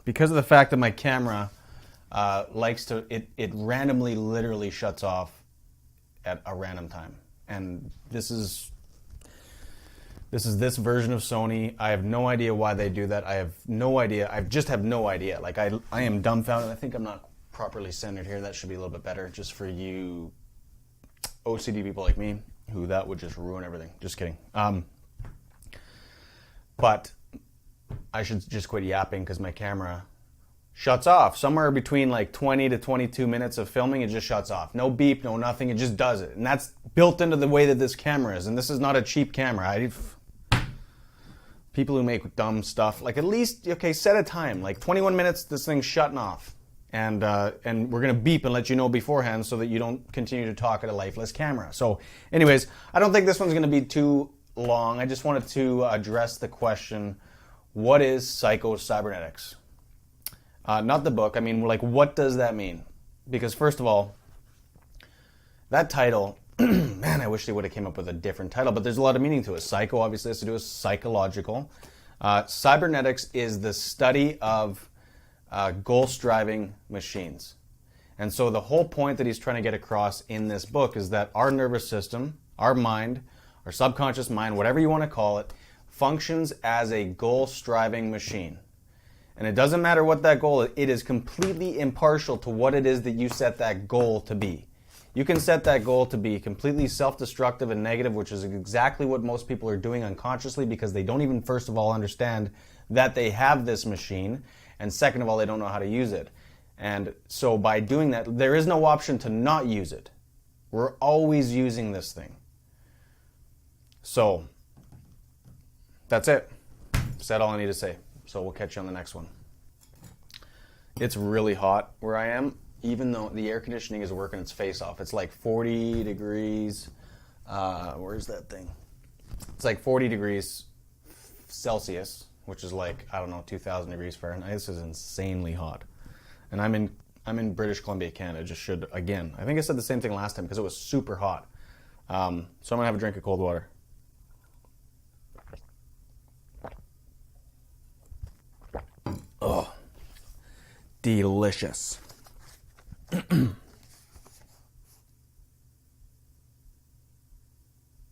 because of the fact that my camera likes to, it randomly literally shuts off at a random time. And this is this version of Sony. I have no idea why they do that. I have no idea. I just have no idea. Like I am dumbfounded. I think I'm not properly centered here. That should be a little bit better just for you OCD people like me, who that would just ruin everything. Just kidding. But I should just quit yapping because my camera shuts off. Somewhere between like 20 to 22 minutes of filming, it just shuts off. No beep, no nothing, it just does it. And that's built into the way that this camera is. And this is not a cheap camera. People who make dumb stuff, like at least, okay, set a time. Like 21 minutes, this thing's shutting off. And we're going to beep and let you know beforehand so that you don't continue to talk at a lifeless camera. So anyways, I don't think this one's going to be too long. I just wanted to address the question, what is Psycho Cybernetics? Not the book. I mean, like, what does that mean? Because first of all, that title, man, I wish they would have came up with a different title, but there's a lot of meaning to it. Psycho obviously has to do with psychological. Cybernetics is the study of goal-striving machines. And so the whole point that he's trying to get across in this book is that our nervous system, our mind, our subconscious mind, whatever you want to call it, functions as a goal-striving machine. And it doesn't matter what that goal is, it is completely impartial to what it is that you set that goal to be. You can set that goal to be completely self-destructive and negative, which is exactly what most people are doing unconsciously because they don't even, first of all, understand that they have this machine, and second of all, they don't know how to use it. And so by doing that, there is no option to not use it. We're always using this thing. So, that's it. Said all I need to say. So we'll catch you on the next one. It's really hot where I am, even though the air conditioning is working its face off. It's like 40 degrees. Where's that thing? It's like 40 degrees Celsius, which is like, I don't know, 2,000 degrees Fahrenheit. This is insanely hot. And I'm in British Columbia, Canada. Just should, again, I think I said the same thing last time because it was super hot. So I'm going to have a drink of cold water. Oh, delicious.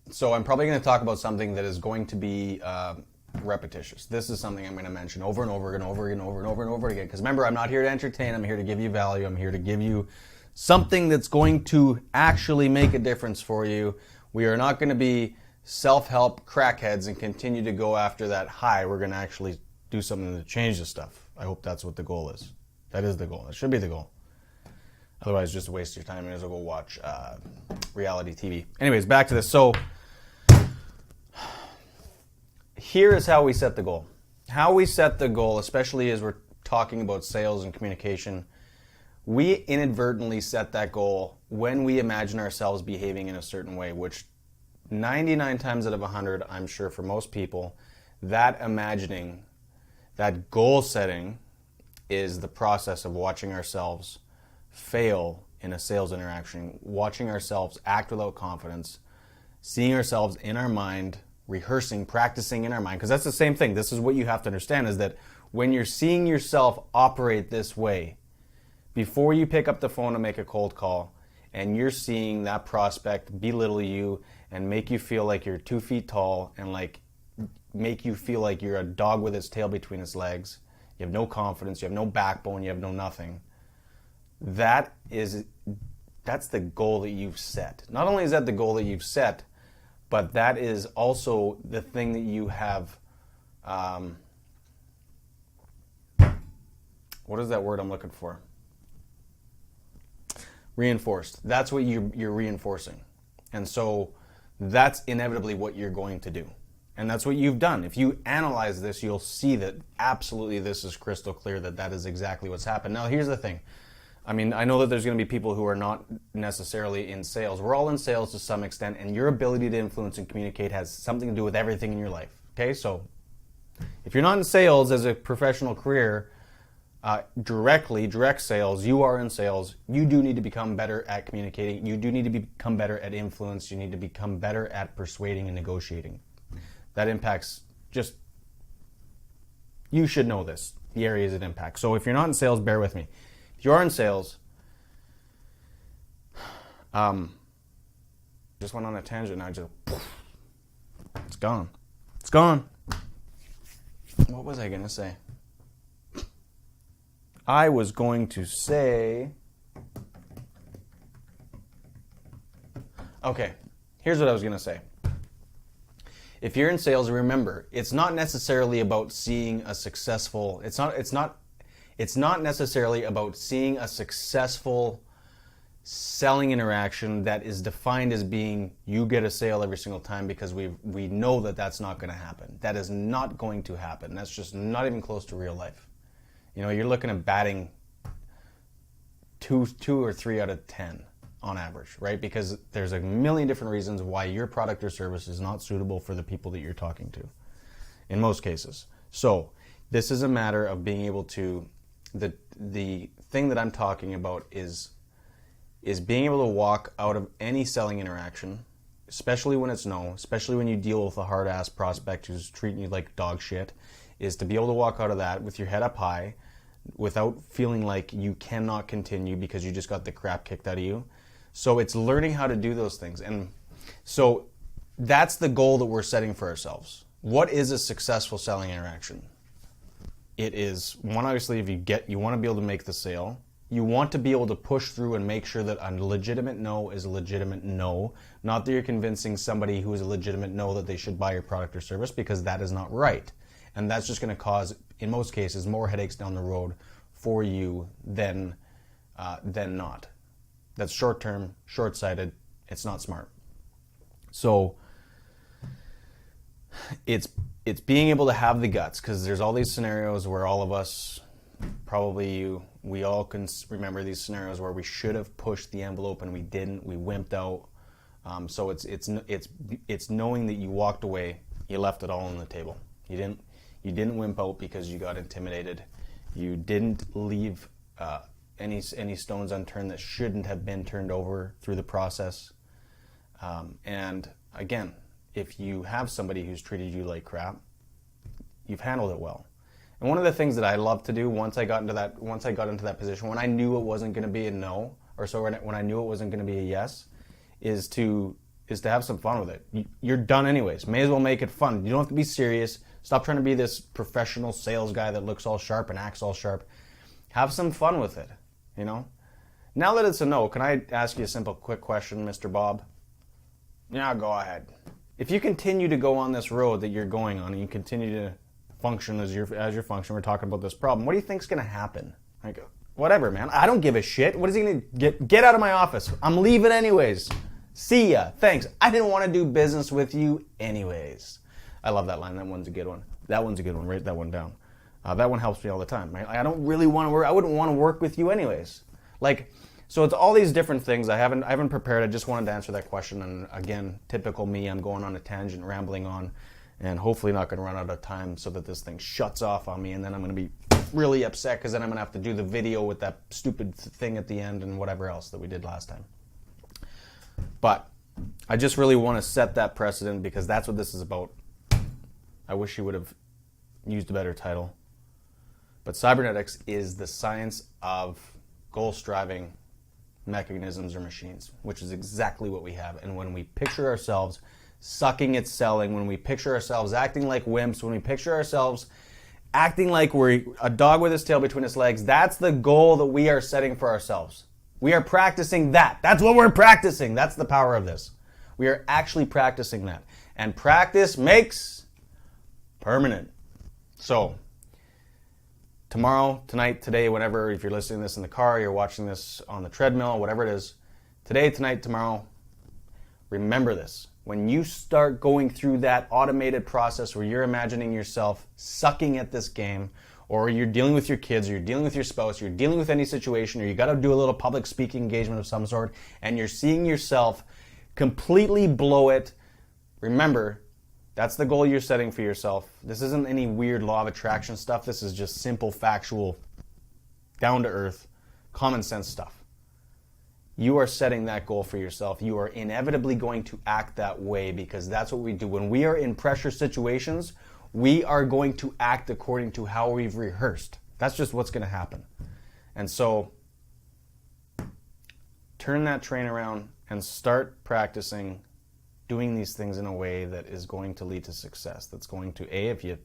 So I'm probably going to talk about something that is going to be repetitious. This is something I'm going to mention over and over and over and over and over and over again. Because remember, I'm not here to entertain. I'm here to give you value. I'm here to give you something that's going to actually make a difference for you. We are not going to be self-help crackheads and continue to go after that high. We're going to actually do something to change the stuff. I hope that's what the goal is. That is the goal. That should be the goal. Otherwise, just waste your time and as well go watch reality TV. Anyways, back to this. So here is how we set the goal. How we set the goal, especially as we're talking about sales and communication, we inadvertently set that goal when we imagine ourselves behaving in a certain way, which 99 times out of 100, I'm sure for most people, that imagining, that goal setting is the process of watching ourselves fail in a sales interaction, watching ourselves act without confidence, seeing ourselves in our mind, rehearsing, practicing in our mind, because that's the same thing. This is what you have to understand, is that when you're seeing yourself operate this way, before you pick up the phone to make a cold call, and you're seeing that prospect belittle you and make you feel like you're 2 feet tall and like make you feel like you're a dog with its tail between its legs, you have no confidence, you have no backbone, you have no nothing. That's the goal that you've set. Not only is that the goal that you've set, but that is also the thing that you have, what is that word I'm looking for? Reinforced. That's what you're reinforcing. And so that's inevitably what you're going to do. And that's what you've done. If you analyze this, you'll see that absolutely this is crystal clear that that is exactly what's happened. Now, here's the thing. I mean, I know that there's going to be people who are not necessarily in sales. We're all in sales to some extent, and your ability to influence and communicate has something to do with everything in your life. Okay, so if you're not in sales as a professional career, direct sales, you are in sales, you do need to become better at communicating. You do need to become better at influence. You need to become better at persuading and negotiating. That impacts just, you should know this. the areas it impacts. So if you're not in sales, bear with me. If you are in sales, just went on a tangent and I just, it's gone. It's gone. What was I going to say? I was going to say, okay, here's what I was going to say. If you're in sales, remember, it's not necessarily about seeing a successful, it's not necessarily about seeing a successful selling interaction that is defined as being you get a sale every single time, because we know that that's not going to happen. That is not going to happen. That's just not even close to real life. You know, you're looking at batting 2 or 3 out of 10 on average, right? Because there's a million different reasons why your product or service is not suitable for the people that you're talking to, in most cases. So this is a matter of being able to, the thing that I'm talking about is being able to walk out of any selling interaction, especially when it's no, especially when you deal with a hard-ass prospect who's treating you like dog shit, is to be able to walk out of that with your head up high without feeling like you cannot continue because you just got the crap kicked out of you. So it's learning how to do those things. And so that's the goal that we're setting for ourselves. What is a successful selling interaction? It is, one, obviously, if you want to be able to make the sale. You want to be able to push through and make sure that a legitimate no is a legitimate no. Not that you're convincing somebody who is a legitimate no that they should buy your product or service, because that is not right. And that's just going to cause, in most cases, more headaches down the road for you than not. That's short-term, short-sighted. It's not smart. So it's being able to have the guts, because there's all these scenarios where all of us, probably we all can remember these scenarios where we should have pushed the envelope and we didn't. We wimped out. So it's knowing that you walked away, you left it all on the table. You didn't wimp out because you got intimidated. You didn't leave any stones unturned that shouldn't have been turned over through the process. And again, if you have somebody who's treated you like crap, you've handled it well. And one of the things that I love to do once I got into that position, when I knew it wasn't going to be a no, when I knew it wasn't going to be a yes, is to have some fun with it. You're done anyways. May as well make it fun. You don't have to be serious. Stop trying to be this professional sales guy that looks all sharp and acts all sharp. Have some fun with it, you know? Now that it's a no, can I ask you a simple, quick question, Mr. Bob? Yeah, go ahead. If you continue to go on this road that you're going on and you continue to function as your function, we're talking about this problem, what do you think's going to happen? I go, whatever, man. I don't give a shit. What is he going to get out of my office? I'm leaving anyways. See ya. Thanks. I didn't want to do business with you anyways. I love that line. That one's a good one. That one's a good one. Write that one down. That one helps me all the time. Right? I don't really want to work. I wouldn't want to work with you anyways. So it's all these different things. I haven't prepared. I just wanted to answer that question. And again, typical me, I'm going on a tangent, rambling on, and hopefully not going to run out of time so that this thing shuts off on me, and then I'm going to be really upset because then I'm going to have to do the video with that stupid thing at the end and whatever else that we did last time. But I just really want to set that precedent because that's what this is about. I wish you would have used a better title. But cybernetics is the science of goal-striving mechanisms or machines, which is exactly what we have. And when we picture ourselves sucking at selling, when we picture ourselves acting like wimps, when we picture ourselves acting like we're a dog with his tail between his legs, that's the goal that we are setting for ourselves. We are practicing that. That's what we're practicing. That's the power of this. We are actually practicing that. And practice makes permanent. So, tomorrow, tonight, today, whenever, if you're listening to this in the car, you're watching this on the treadmill, whatever it is, today, tonight, tomorrow, remember this. When you start going through that automated process where you're imagining yourself sucking at this game, or you're dealing with your kids, or you're dealing with your spouse, you're dealing with any situation, or you got to do a little public speaking engagement of some sort, and you're seeing yourself completely blow it, remember, that's the goal you're setting for yourself. This isn't any weird law of attraction stuff. This is just simple, factual, down-to-earth, common sense stuff. You are setting that goal for yourself. You are inevitably going to act that way because that's what we do. When we are in pressure situations, we are going to act according to how we've rehearsed. That's just what's going to happen. And so turn that train around and start practicing doing these things in a way that is going to lead to success. That's going to, if you're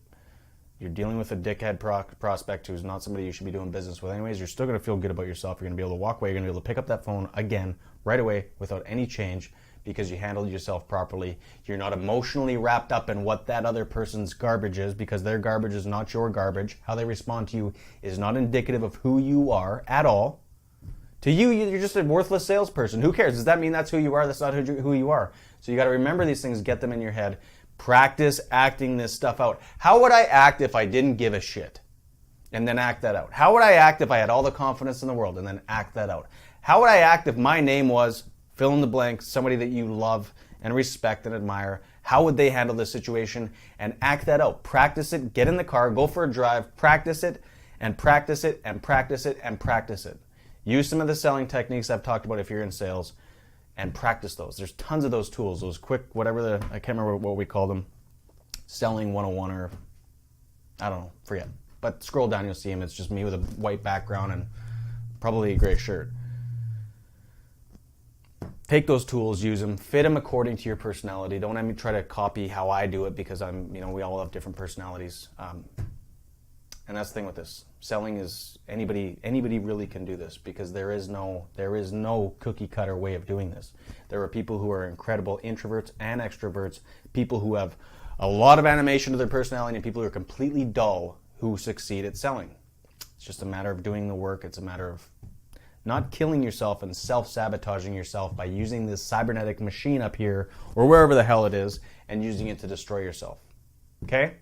dealing with a dickhead prospect who's not somebody you should be doing business with anyways, you're still going to feel good about yourself. You're going to be able to walk away. You're going to be able to pick up that phone again right away without any change because you handled yourself properly. You're not emotionally wrapped up in what that other person's garbage is because their garbage is not your garbage. How they respond to you is not indicative of who you are at all. To you, you're just a worthless salesperson. Who cares? Does that mean that's who you are? That's not who you are. So you got to remember these things, get them in your head. Practice acting this stuff out. How would I act if I didn't give a shit? And then act that out. How would I act if I had all the confidence in the world? And then act that out. How would I act if my name was, fill in the blank, somebody that you love and respect and admire? How would they handle this situation? And act that out. Practice it. Get in the car. Go for a drive. Practice it and practice it and practice it and practice it. Use some of the selling techniques I've talked about if you're in sales. And practice those. There's tons of those tools, those quick, whatever I can't remember what we call them, selling 101 or, I don't know, forget. But scroll down, you'll see them. It's just me with a white background and probably a gray shirt. Take those tools, use them, fit them according to your personality. Don't try to copy how I do it because we all have different personalities. And that's the thing with this. Selling is anybody really can do this because there is no cookie cutter way of doing this. There are people who are incredible introverts and extroverts, people who have a lot of animation to their personality, and people who are completely dull who succeed at selling. It's just a matter of doing the work. It's a matter of not killing yourself and self-sabotaging yourself by using this cybernetic machine up here or wherever the hell it is and using it to destroy yourself. Okay?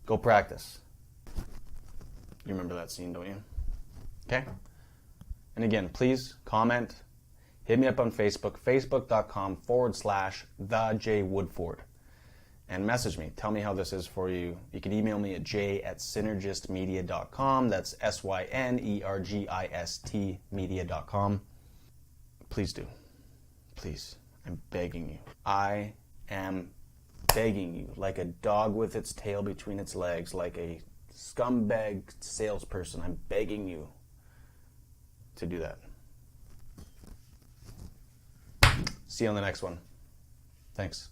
Go practice. You remember that scene, don't you? Okay? And again, please comment. Hit me up on Facebook, facebook.com/TheJayWoodford. And message me. Tell me how this is for you. You can email me at jay@synergistmedia.com. That's SYNERGIST media.com. Please do. Please. I'm begging you. I am begging you. Like a dog with its tail between its legs. Like a scumbag salesperson. I'm begging you to do that. See you on the next one. Thanks.